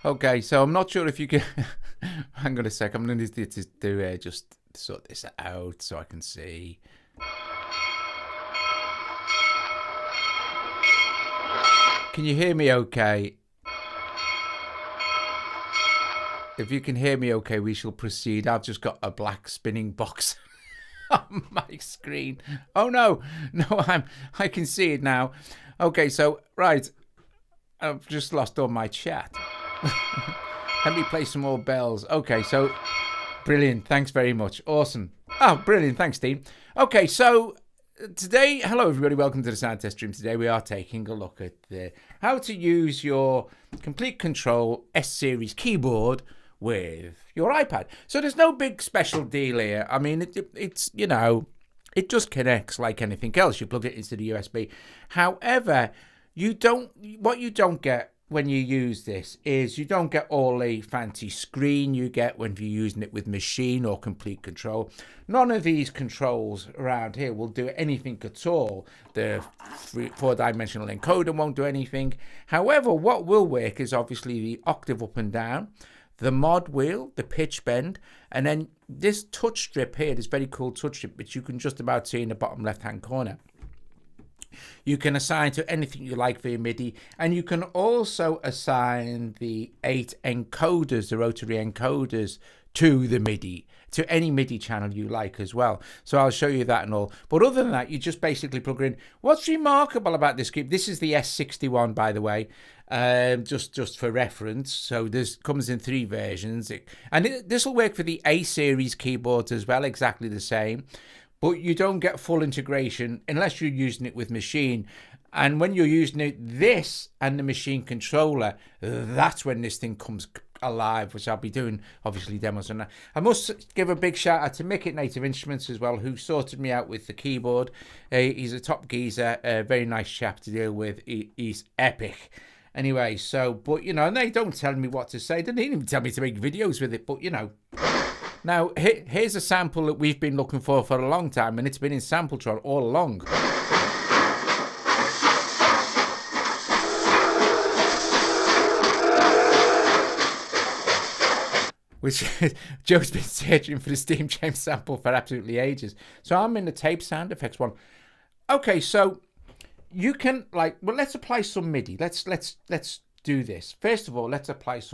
Okay, so I'm not sure if you can. Hang on a sec. I'm going to do just sort this out so I can see. Can you hear me okay? If you can hear me okay, we shall proceed. I've just got a black spinning box on my screen. Oh no, I can see it now. Okay, so right, I've just lost all my chat. Let me play some more bells. Okay, so brilliant. Thanks very much. Awesome. Oh, brilliant. Thanks, Dean. Okay, so today, hello everybody. Welcome to the sound test stream. Today we are taking a look at how to use your Komplete Kontrol S series keyboard with your iPad. So there's no big special deal here. I mean, it's you know, it just connects like anything else. You plug it into the USB. However, what you don't get when you use this is you don't get all the fancy screen you get when you're using it with machine or Komplete Kontrol. None of these controls around here will do anything at all. The 4-dimensional encoder won't do anything. However, what will work is obviously the octave up and down, the mod wheel, the pitch bend, and then this touch strip here, this very cool touch strip, which you can just about see in the bottom left hand corner. You can assign to anything you like via Midi, and you can also assign the 8 encoders, the rotary encoders, to the Midi, to any Midi channel you like as well. So I'll show you that and all. But other than that, you just basically plug in. What's remarkable about this keyboard, this is the S61, by the way, just for reference. So this comes in 3 versions, and this will work for the A series keyboards as well, exactly the same. But you don't get full integration unless you're using it with machine. And when you're using this and the machine controller, that's when this thing comes alive, which I'll be doing, obviously, demos on that. I must give a big shout out to Mick at Native Instruments as well, who sorted me out with the keyboard. He's a top geezer, a very nice chap to deal with. He's epic. Anyway, so, but, you know, and they don't tell me what to say. They didn't even tell me to make videos with it, but, you know. Now, here's a sample that we've been looking for a long time, and it's been in SampleTron all along. Which Joe's been searching for the Steam James sample for absolutely ages. So I'm in the tape sound effects one. Okay, so you can let's apply some Midi. Let's do this. First of all, let's apply this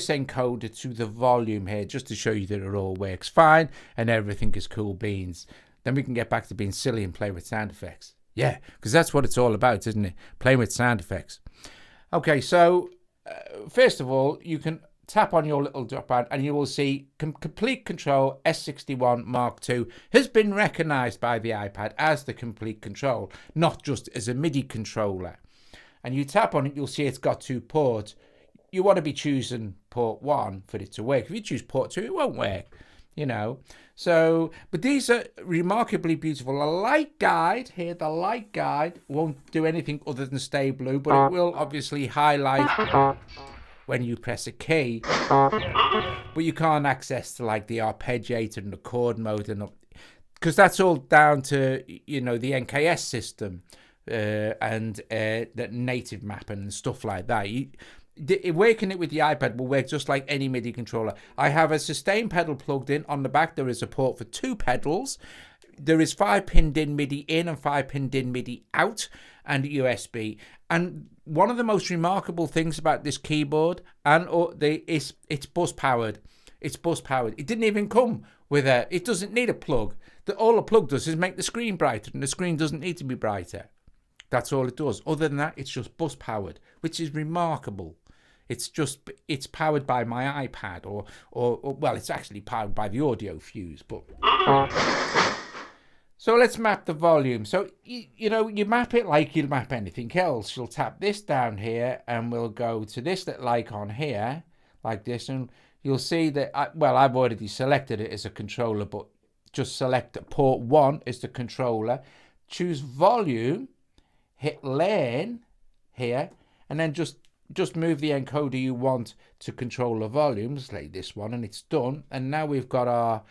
encoder to the volume here, just to show you that it all works fine and everything is cool beans. Then we can get back to being silly and play with sound effects. Yeah, because that's what it's all about, isn't it? Playing with sound effects. Okay, so first of all, you can tap on your little drop down and you will see Komplete Kontrol S49 Mark II has been recognized by the iPad as the Komplete Kontrol, not just as a MIDI controller. And you tap on it, you'll see it's got 2 ports. You want to be choosing port 1 for it to work. If you choose port 2, it won't work, you know. So, but these are remarkably beautiful. The light guide here, the light guide won't do anything other than stay blue, but it will obviously highlight when you press a key. But you can't access to like the arpeggiator and the chord mode, and because that's all down to, you know, the NKS system. And the native mapping and stuff like that. Working it with the iPad will work just like any MIDI controller. I have a sustain pedal plugged in. On the back there is a port for 2 pedals. There is 5 pinned in MIDI in and 5 pinned in MIDI out, and USB. And one of the most remarkable things about this keyboard is it's bus powered. It's bus powered. It didn't even come with it doesn't need a plug. All the plug does is make the screen brighter, and the screen doesn't need to be brighter. That's all it does. Other than that, it's just bus powered, which is remarkable. It's powered by my iPad or well, it's actually powered by the audio fuse, but so let's map the volume. So you know, you map it like you'll map anything else. You'll tap this down here and we'll go to this little icon here like this, and you'll see that I've already selected it as a controller, but just select port 1 as the controller, choose volume, hit lane here, and then just move the encoder you want to control the volumes, like this one, and it's done. And now we've got our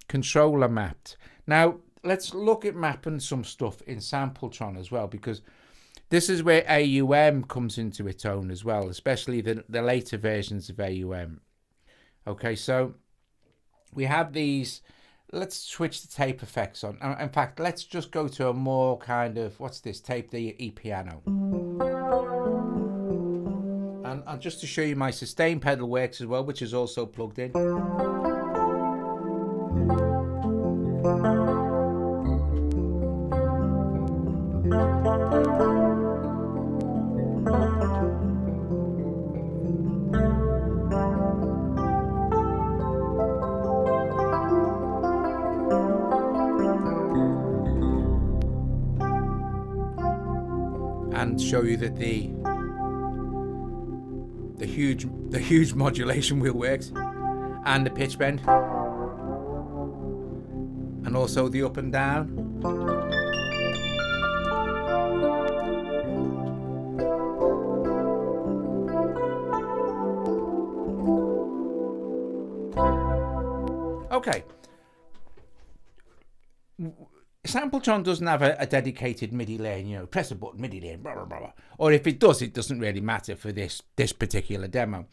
controller mapped. Now let's look at mapping some stuff in SampleTron as well, because This is where AUM comes into its own as well, especially the later versions of AUM. Okay, so we have these. Let's switch the tape effects on. In fact, let's just go to a more kind of, what's this, tape the E-piano. And just to show you, my sustain pedal works as well, which is also plugged in. And show you that the huge modulation wheel works, and the pitch bend, and also the up and down. Okay. SampleTron doesn't have a dedicated MIDI lane, you know, press a button, MIDI lane, blah, blah, blah, blah. Or if it does, it doesn't really matter for this particular demo.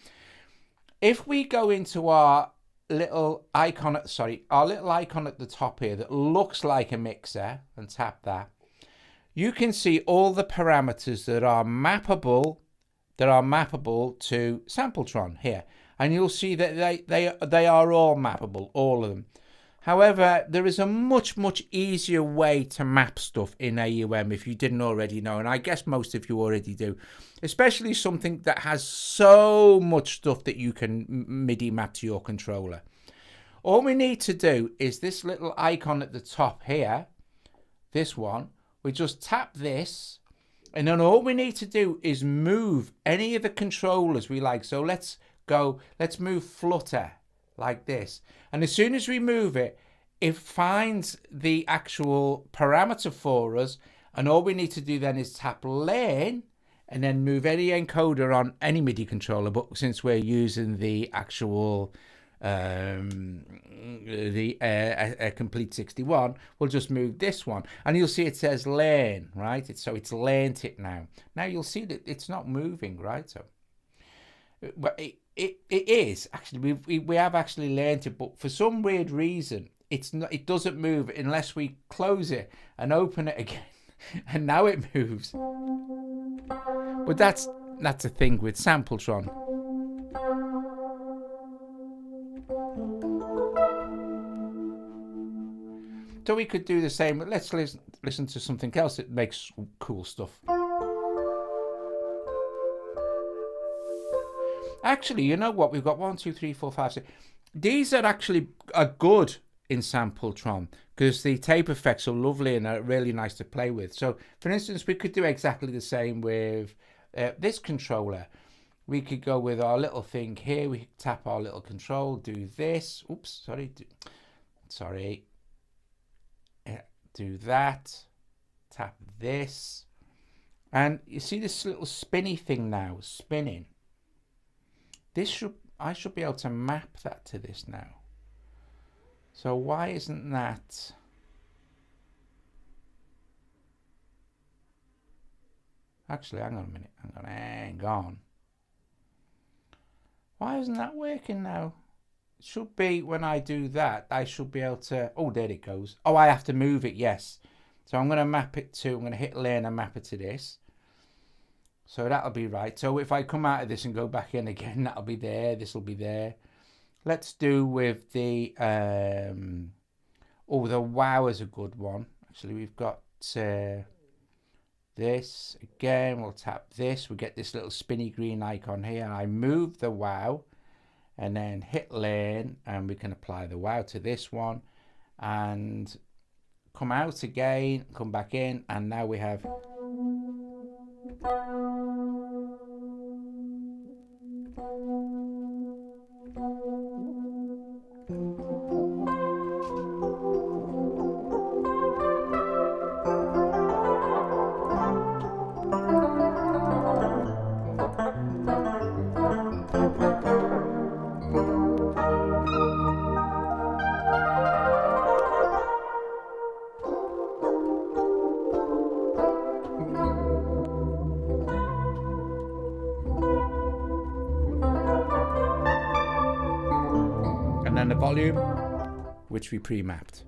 If we go into our little icon at the top here that looks like a mixer and tap that, you can see all the parameters that are mappable to SampleTron here. And you'll see that they are all mappable, all of them. However, there is a much easier way to map stuff in AUM if you didn't already know, and I guess most of you already do, especially something that has so much stuff that you can MIDI map to your controller. All we need to do is this little icon at the top here, this one, we just tap this, and then all we need to do is move any of the controllers we like. So let's move Flutter like this, and as soon as we move it, it finds the actual parameter for us, and all we need to do then is tap lane and then move any encoder on any MIDI controller. But since we're using the actual Komplete 61, we'll just move this one, and you'll see it says lane, right? So it's laned it now. Now you'll see that it's not moving, right? So but it is actually, we have actually learned it, but for some weird reason it doesn't move unless we close it and open it again, and now it moves. But that's a thing with SampleTron. So we could do the same, but let's listen to something else that makes cool stuff. Actually, you know what? We've got 1, 2, 3, 4, 5, 6. These are good in SampleTron because the tape effects are lovely and are really nice to play with. So, for instance, we could do exactly the same with this controller. We could go with our little thing here. We could tap our little control, do this. Oops, sorry. Do that. Tap this. And you see this little spinny thing now, spinning. I should be able to map that to this now. So why isn't that? Actually, hang on a minute. Hang on. Why isn't that working now? It should be when I do that, I should be able to. Oh, there it goes. Oh, I have to move it. Yes. So I'm going to map it to. I'm going to hit lane and map it to this. So that'll be right. So if I come out of this and go back in again, that'll be there. This will be there. Let's do with the the wow is a good one. Actually, we've got this again. We'll tap this. We get this little spinny green icon here, and I move the wow, and then hit lane, and we can apply the wow to this one, and come out again, come back in, and now we have. then the volume, which we pre-mapped.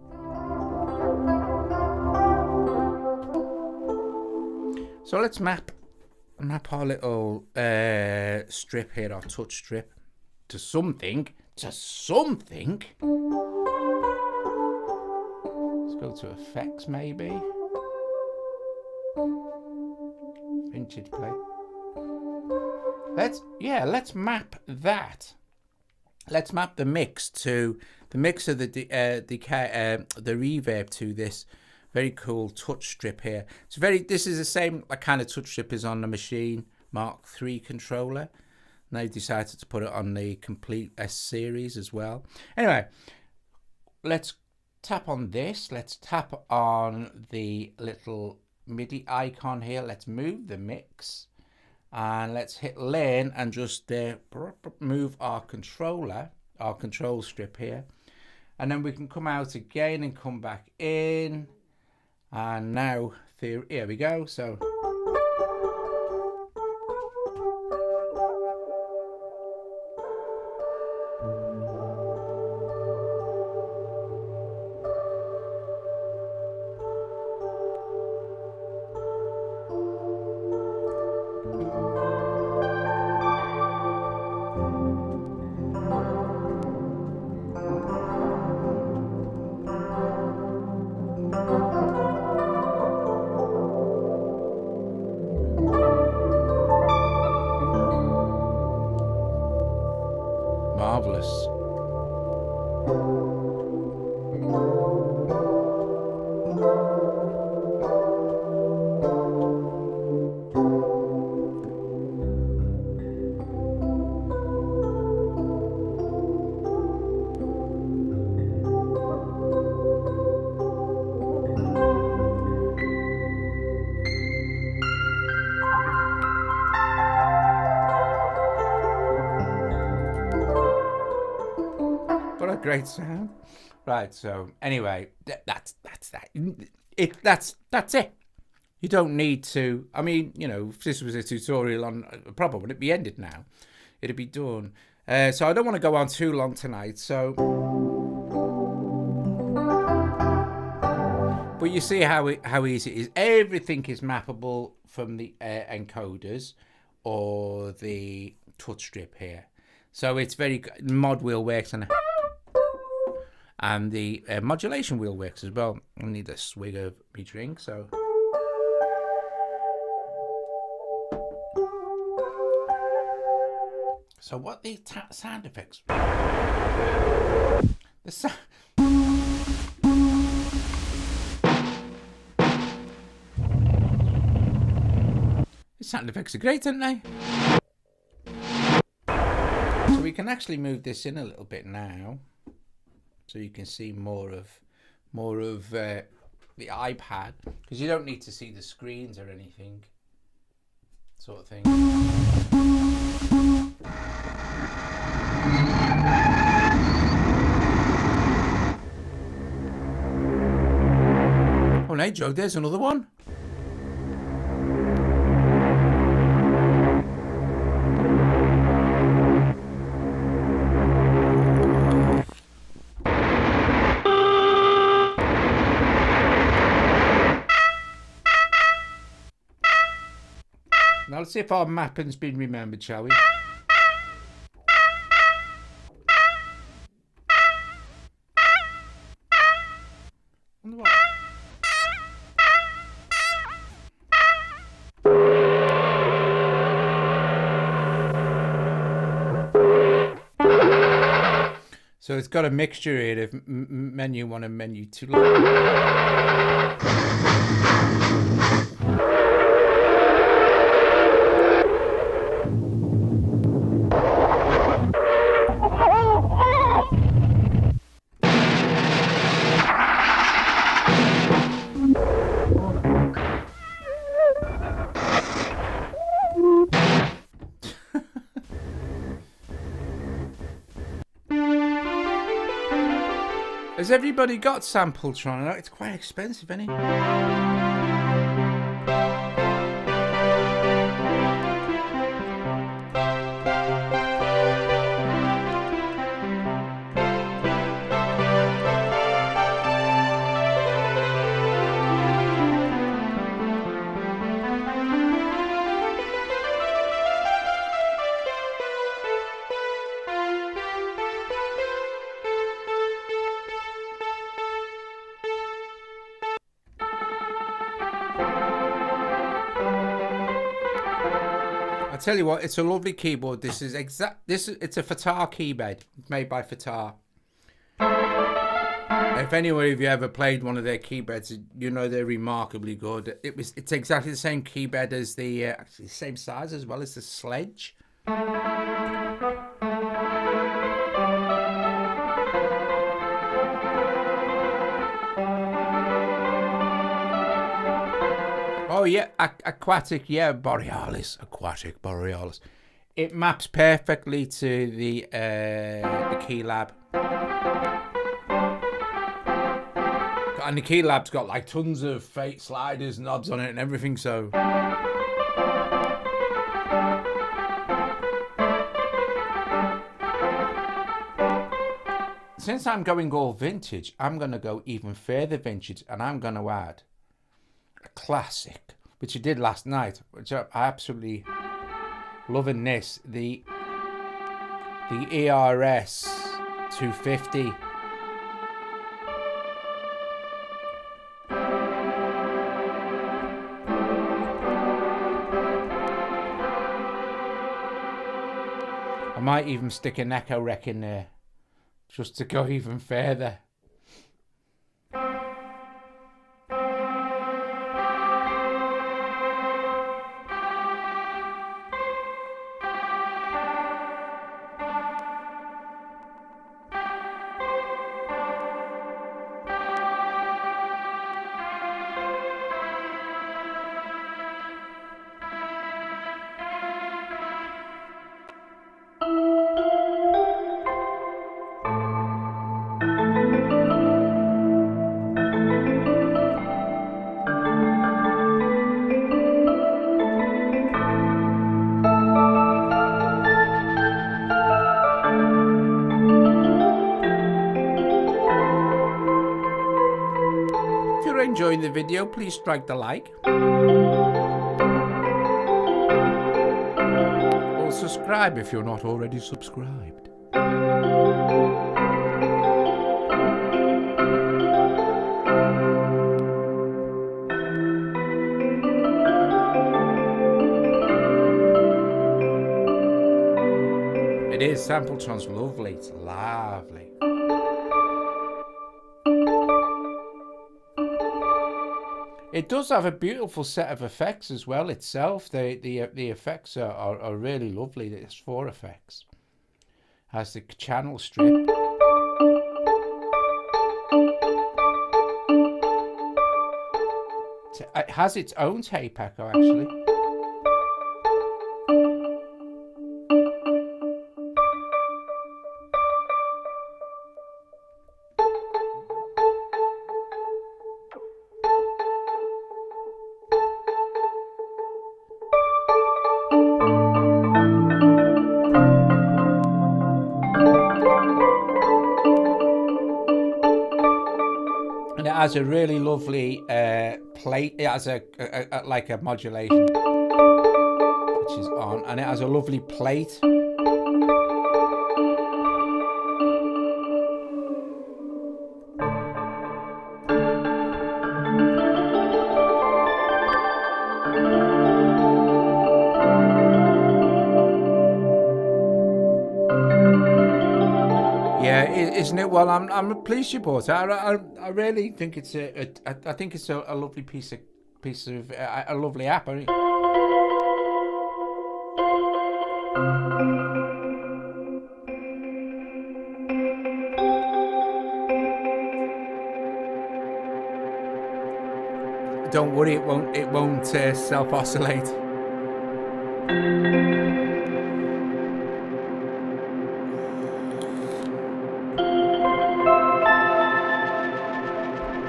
So let's map our little strip here, our touch strip, to something. Let's go to effects, maybe. Vintage play. Let's map that. Let's map the mix to the mix of the reverb to this very cool touch strip here. This is the same kind of touch strip as on the Machine Mark III controller. And they decided to put it on the Complete S series as well. Anyway, let's tap on this. Let's tap on the little MIDI icon here. Let's move the mix. And let's hit lane and just move our controller, our control strip here. And then we can come out again and come back in. And now, here we go. So, marvelous. What a great sound. Right, so anyway, that's that. That's it. You don't need to, I mean, you know, if this was a tutorial on a problem, would it be ended now? It'd be done. So I don't want to go on too long tonight, so. But you see how easy it is. Everything is mappable from the encoders or the touch strip here. So it's very good. Mod wheel works and the modulation wheel works as well. I need a swig of my drink, so. So what the sound effects? The sound. The sound effects are great, aren't they? So we can actually move this in a little bit now, so you can see more of the iPad, because you don't need to see the screens or anything, sort of thing. Oh, hey Joe, there's another one. Now let's see if our mapping's been remembered, shall we? Wonder what? So it's got a mixture here of menu 1 and menu 2. Has everybody got SampleTron? I know it's quite expensive, isn't it? I tell you what, it's a lovely keyboard. This is it's a Fatar keyboard made by Fatar. If anyone of you ever played one of their keyboards, you know they're remarkably good. It's exactly the same keyboard as the actually same size as well as the Sledge. Oh yeah, aquatic, yeah, Borealis, aquatic Borealis. It maps perfectly to the Keylab. And the Keylab's got like tons of fake sliders, knobs on it and everything, so... Since I'm going all vintage, I'm going to go even further vintage, and I'm going to add a classic, which I did last night, which I absolutely loving this, the ERS 250. I might even stick an Echo Rec in there, just to go even further. Enjoying the video, please strike the like or subscribe if you're not already subscribed. It is, SampleTron's lovely, it's lovely. It does have a beautiful set of effects as well itself. The effects are really lovely. It's 4 effects. Has the channel strip. It has its own tape echo actually. Has a really lovely plate. It has a like a modulation which is on, and it has a lovely plate. Yeah, isn't it? Well, I'm pleased you bought it. I really think it's I think it's a lovely piece of a lovely app. Don't worry, it won't self-oscillate.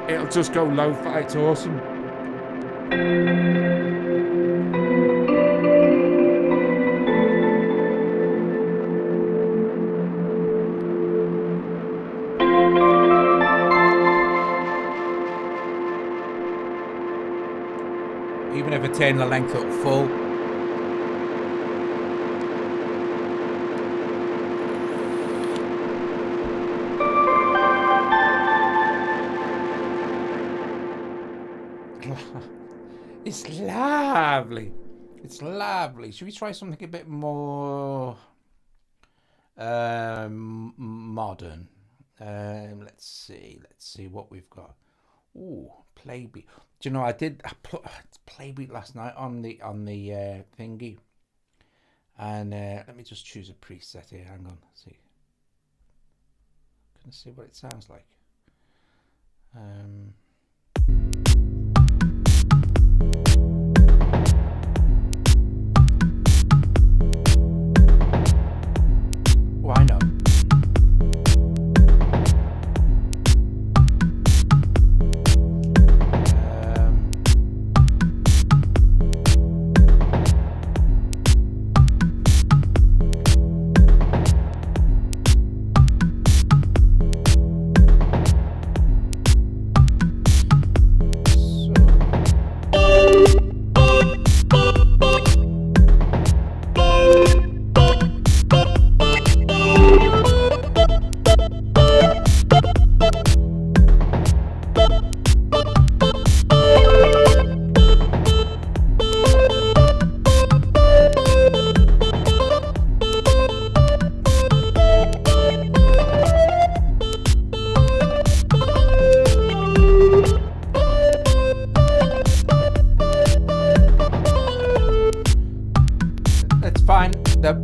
It'll just go lo-fi. It's awesome. Even if I turn the length up full. It's lovely. It's lovely. Should we try something a bit more modern? Let's see what we've got. Ooh, Playbeat. Do you know I put Playbeat last night on the thingy, and let me just choose a preset here. Hang on, see. Can I see what it sounds like? Oh, I know.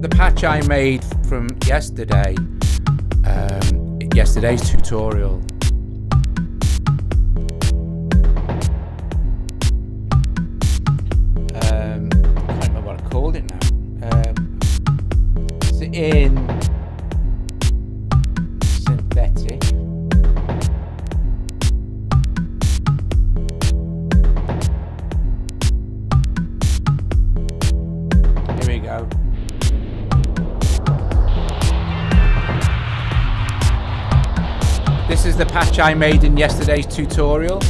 The patch I made from yesterday, yesterday's tutorial. I can't remember what I called it now. It's in synthetic. Here we go. This is the patch I made in yesterday's tutorial.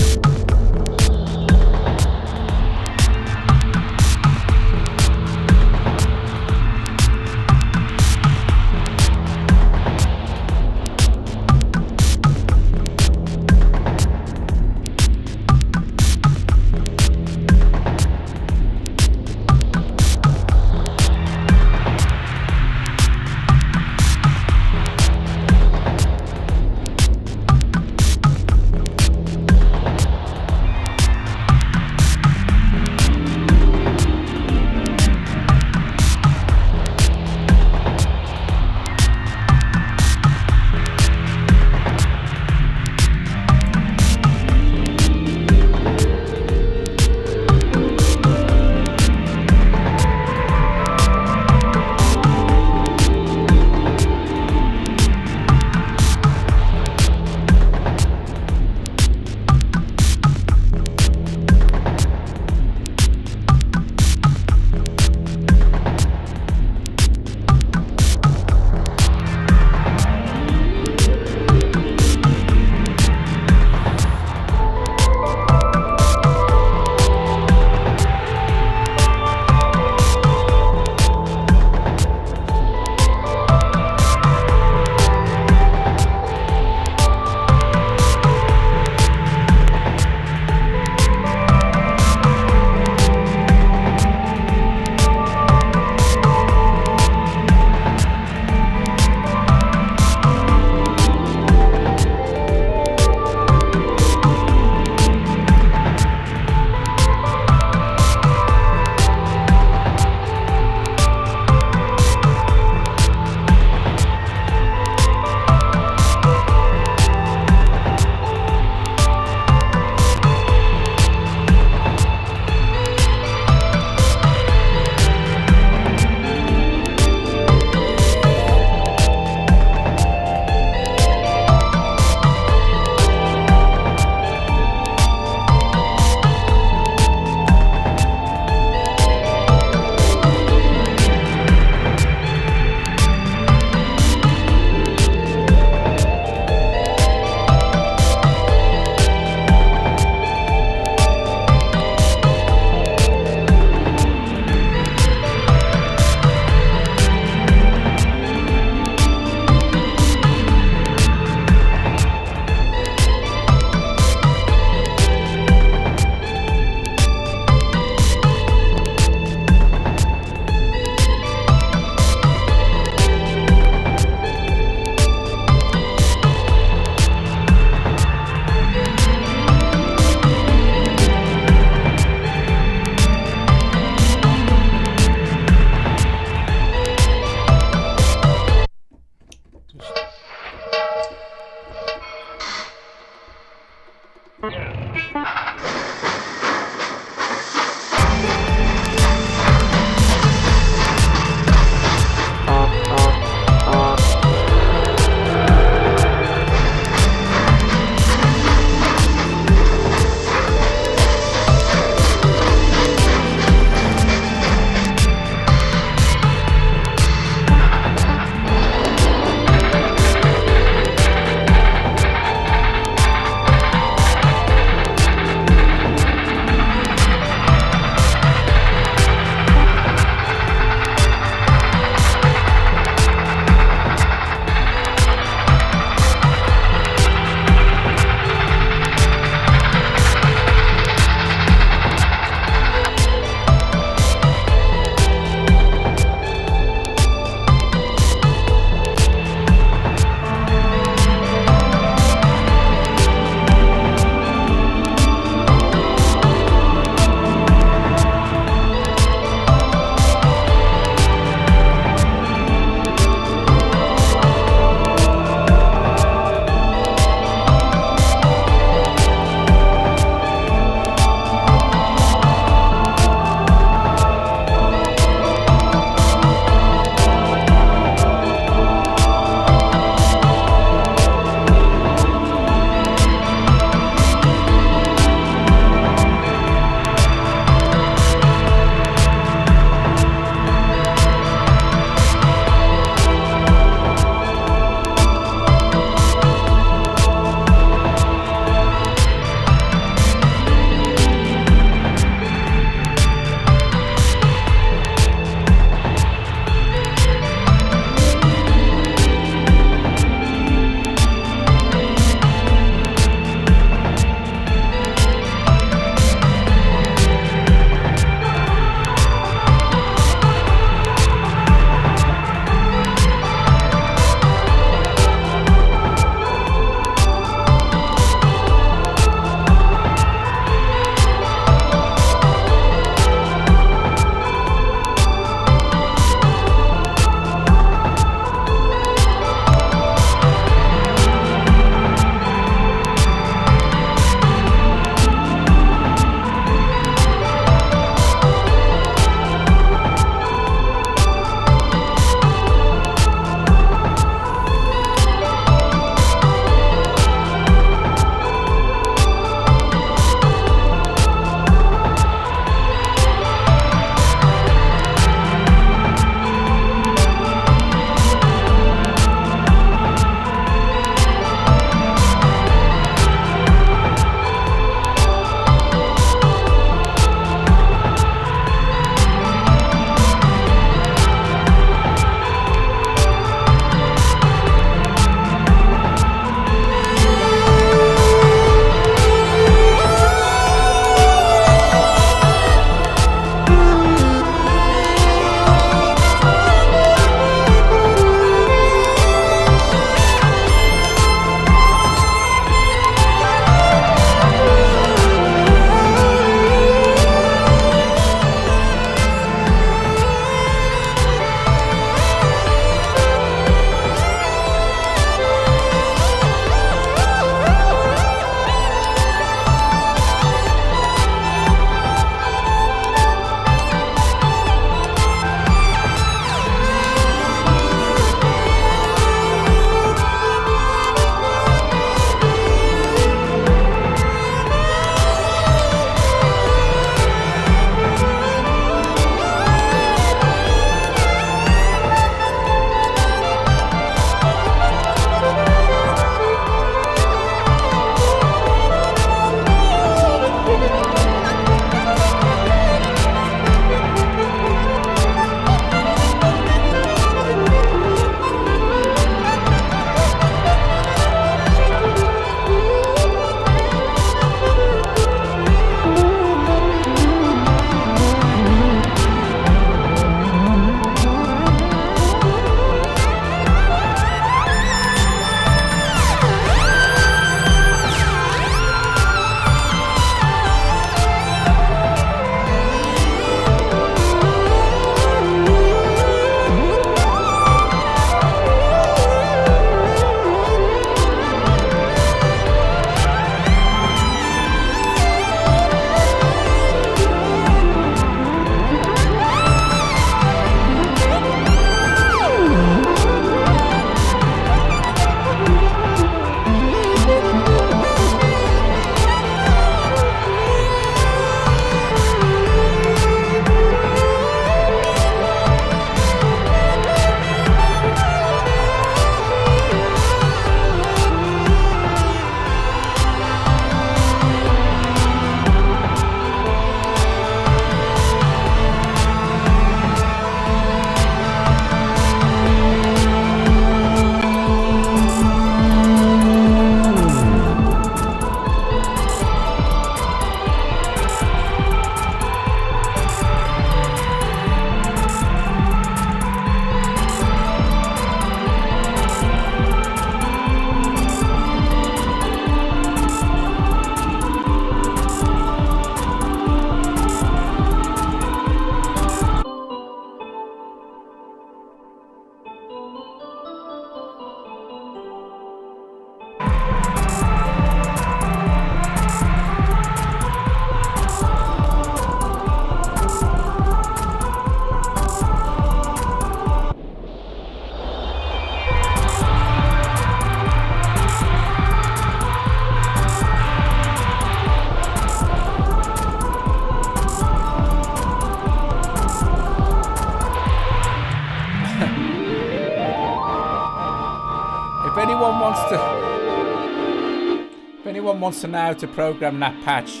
wants to know how to program that patch,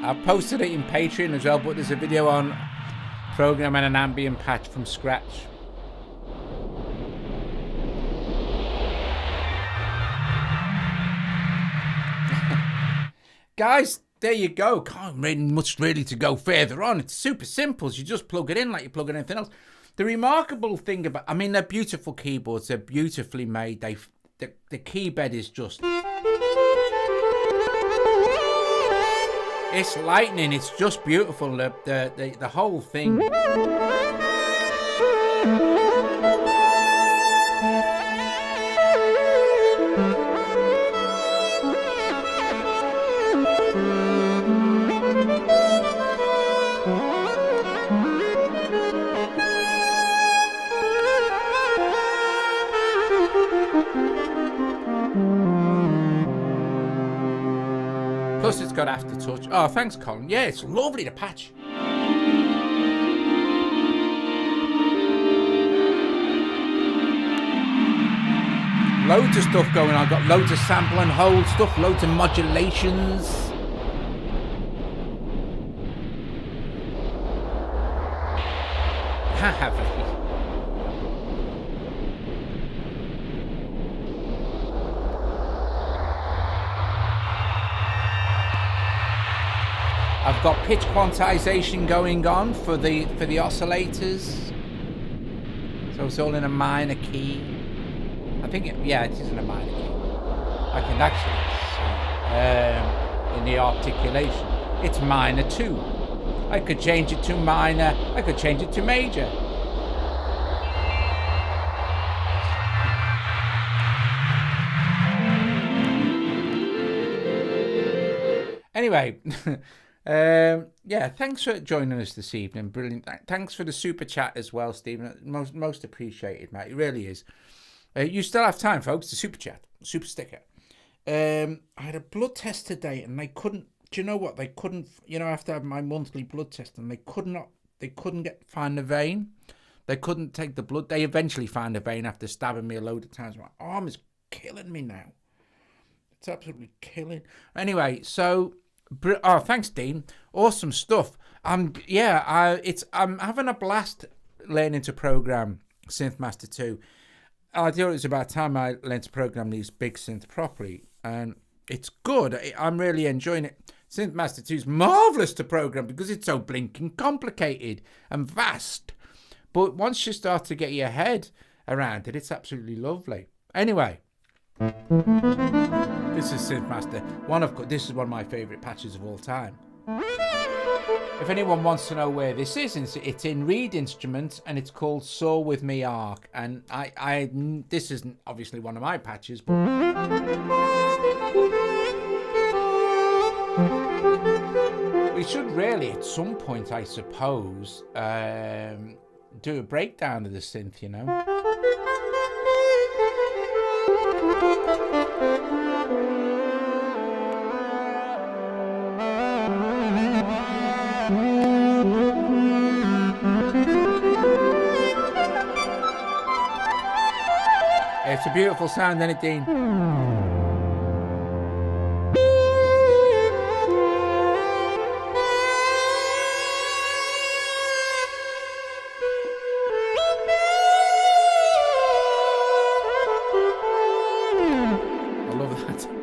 I've posted it in Patreon as well, but there's a video on programming an ambient patch from scratch. Guys, there you go. Can't really much really to go further on. It's super simple. You just plug it in like you plug in anything else. The remarkable thing about, I mean, they're beautiful keyboards. They're beautifully made. The keybed is just, it's lightning. It's just beautiful. The whole thing. Plus it's got aftertouch. Oh, thanks, Colin. Yeah, it's lovely to patch. Loads of stuff going on. Got loads of sample and hold stuff, loads of modulations. I've got pitch quantization going on for the oscillators, so it's all in a minor key. I think it is in a minor key. I can actually see in the articulation it's minor too. I could change it to minor. I could change it to major. Anyway. Yeah, thanks for joining us this evening. Brilliant. Thanks for the super chat as well, Stephen. Most appreciated, mate. It really is. You still have time, folks, to super chat, super sticker. I had a blood test today, and they couldn't. Do you know what? They couldn't. After I had my monthly blood test, and they couldn't find the vein. They couldn't take the blood. They eventually found the vein after stabbing me a load of times. My arm is killing me now. It's absolutely killing. Anyway, so. Oh, thanks, Dean. Awesome stuff. I'm having a blast learning to program SynthMaster 2. I thought it was about time I learned to program these big synths properly, and it's good. I'm really enjoying it. SynthMaster 2 is marvelous to program because it's so blinking complicated and vast. But once you start to get your head around it, it's absolutely lovely. Anyway. This is SynthMaster. This is one of my favourite patches of all time. If anyone wants to know where this is, it's in Reed Instruments, and it's called Soar With Me Arc. And this isn't obviously one of my patches, but we should really, at some point, I suppose, do a breakdown of the synth. It's a beautiful sound, isn't it, Dean?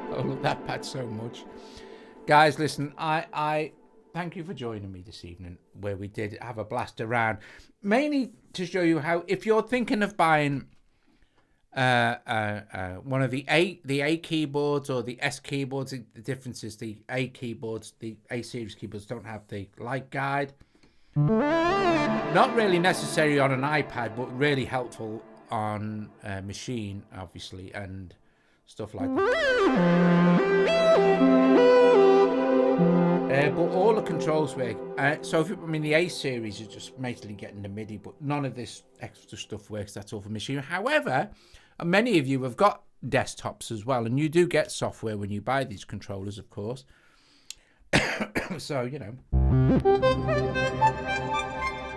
I love that patch so much. Guys, listen, I thank you for joining me this evening, where we did have a blast around, mainly to show you how, if you're thinking of buying one of the A keyboards or the S keyboards, the difference is the A keyboards, the A series keyboards don't have the light guide. Not really necessary on an iPad, but really helpful on a machine, obviously, and stuff like that. But all the controls work. The A series is just basically getting the Midi, but none of this extra stuff works. That's all for machine. However, many of you have got desktops as well, and you do get software when you buy these controllers, of course. So,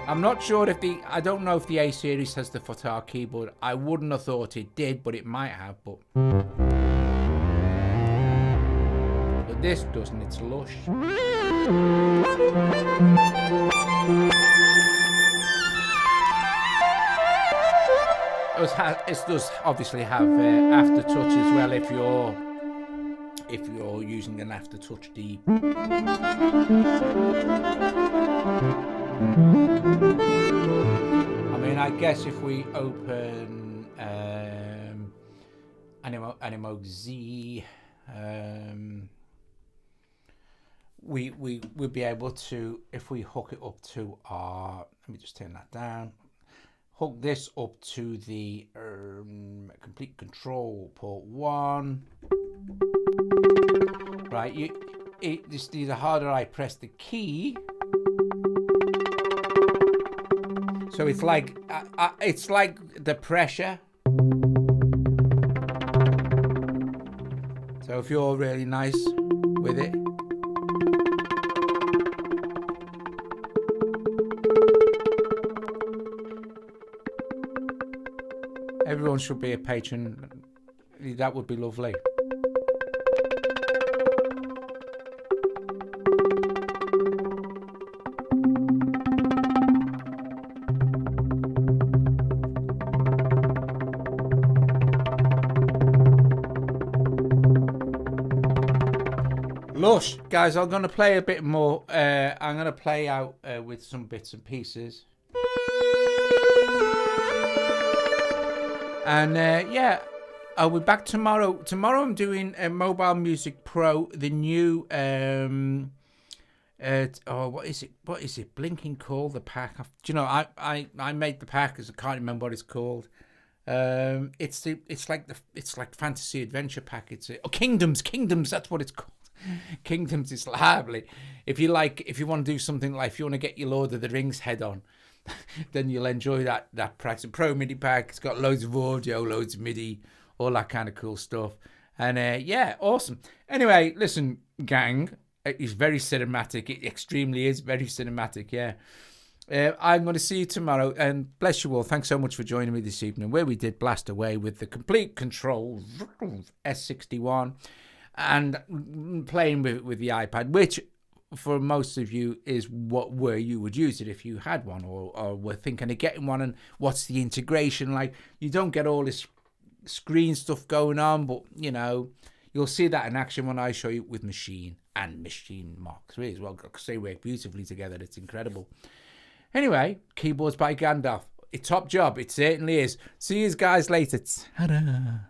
I'm not sure if I don't know if the A series has the Futar keyboard. I wouldn't have thought it did, but it might have. But This doesn't, it's lush. It does obviously have aftertouch as well if you're using an aftertouch D. I mean, I guess if we open Animo Z, we'll be able to, if we hook it up to our, let me just turn that down, hook this up to the Komplete Kontrol port 1. Right, the harder I press the key, so it's like the pressure. So if you're really nice with it, everyone should be a patron. That would be lovely. Lush, guys, I'm going to play a bit more. I'm going to play out with some bits and pieces. And yeah, I'll be back tomorrow. Tomorrow I'm doing MobileMusicPro, the new, what is it? Blinking called the pack. Do you know, I made the pack because I can't remember what it's called. It's like fantasy adventure pack. It's Kingdoms, that's what it's called. Kingdoms is lovely. If you want to do something like, if you want to get your Lord of the Rings head on, then you'll enjoy that pack. It's a Pro MIDI pack. It's got loads of audio, loads of MIDI, all that kind of cool stuff. And yeah, awesome. Anyway, listen, gang, it's very cinematic. It extremely is very cinematic. Yeah. I'm going to see you tomorrow, and bless you all. Thanks so much for joining me this evening, where we did blast away with the Komplete Kontrol S49 and playing with the iPad, which for most of you is where you would use it if you had one, or were thinking of getting one. And what's the integration like? You don't get all this screen stuff going on, but you know, you'll see that in action when I show you with Machine and Machine Mark III as well, because they work beautifully together. It's incredible. Anyway, keyboards by Gandalf. It's top job. It certainly is. See you guys later. Ta-da.